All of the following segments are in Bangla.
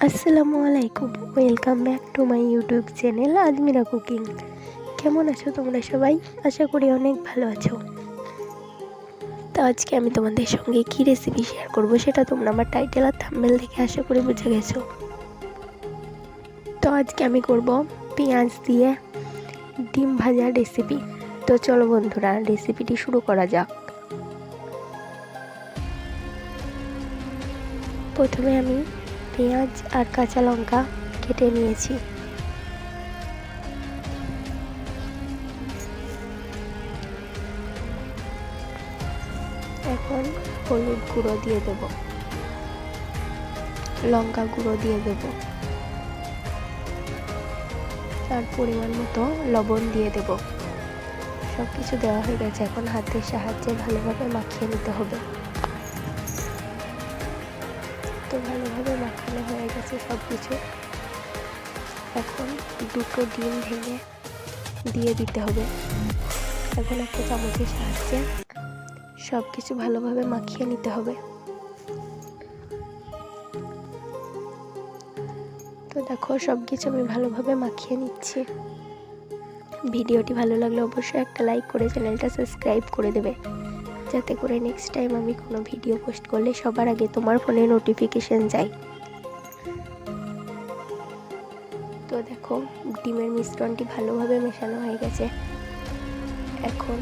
আসসালামু আলাইকুম, welcome back to my YouTube channel Azmira cooking. কেমন আছো তোমরা সবাই? আশা করি অনেক ভালো আছো। তো আজকে আমি তোমাদের সঙ্গে কী রেসিপি শেয়ার করব সেটা তোমরা আমার টাইটেল আর থাম্বনেল দেখে আশা করি বুঝে গেছো। তো আজকে আমি করব পেঁয়াজ দিয়ে ডিম ভাজা রেসিপি। তো চলো বন্ধুরা, রেসিপিটি শুরু করা যাক। প্রথমে আমি পেঁয়াজ আর কাঁচা লঙ্কা কেটে নিয়েছি। এখন হলুদ গুঁড়ো দিয়ে দেব, লঙ্কা গুঁড়ো দিয়ে দেব, আর পরিমাণ মতো লবণ দিয়ে দেব। সব কিছু দেওয়া হয়ে গেছে, এখন হাতের সাহায্যে ভালোভাবে মাখিয়ে নিতে হবে। তো ভালোভাবে মাখানো হয়ে গেছে সব কিছু। এখন দুটো ডিম ভেঙে দিয়ে দিতে হবে। এখন একটা চামচের সাহায্যে সব কিছু ভালোভাবে মাখিয়ে নিতে হবে। তো দেখো, সব কিছু আমি ভালোভাবে মাখিয়ে নিচ্ছি। ভিডিওটি ভালো লাগলে অবশ্যই একটা লাইক করে চ্যানেলটা সাবস্ক্রাইব করে দেবে, যাতে করে নেক্সট টাইম আমি কোনো ভিডিও পোস্ট করলে সবার আগে তোমার ফোনে নোটিফিকেশন যায়। তো দেখো, ডিমের মিশ্রণটি ভালোভাবে মেশানো হয়ে গেছে। এখন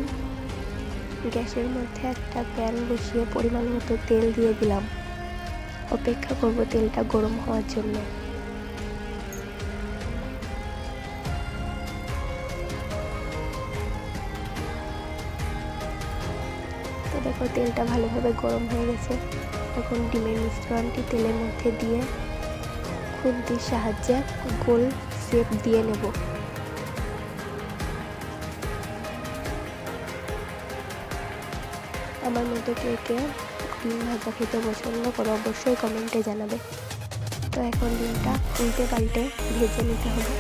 গ্যাসের মধ্যে একটা প্যান বসিয়ে পরিমাণ মতো তেল দিয়ে দিলাম। অপেক্ষা করব তেলটা গরম হওয়ার জন্য। তো দেখো, তেলটা ভালোভাবে গরম হয়ে গেছে। এখন ডিমের মিশ্রণটি তেলের মধ্যে দিয়ে খুন্তির সাহায্যে গোল শেপ দিয়ে নেব। আমার মতো কে কে ডিম ভাজা খেতে পছন্দ করো অবশ্যই কমেন্টে জানাবে। তো এখন ডিমটা উল্টে পাল্টে ভেজে নিতে হবে।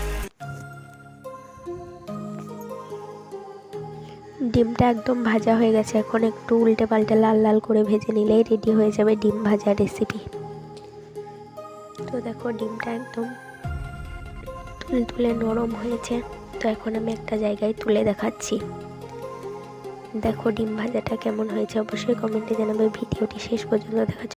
ডিমটা একদম ভাজা হয়ে গেছে, এখন একটু উল্টে পাল্টে লাল লাল করে ভেজে নিলেই রেডি হয়ে যাবে ডিম ভাজা রেসিপি। তো দেখো, ডিমটা একদম তুলে নরম হয়েছে। তো এখন আমি একটা জায়গায় তুলে দেখাচ্ছি। দেখো ডিম ভাজাটা কেমন হয়েছে অবশ্যই কমেন্টে জানাবে। ভিডিওটি শেষ পর্যন্ত দেখার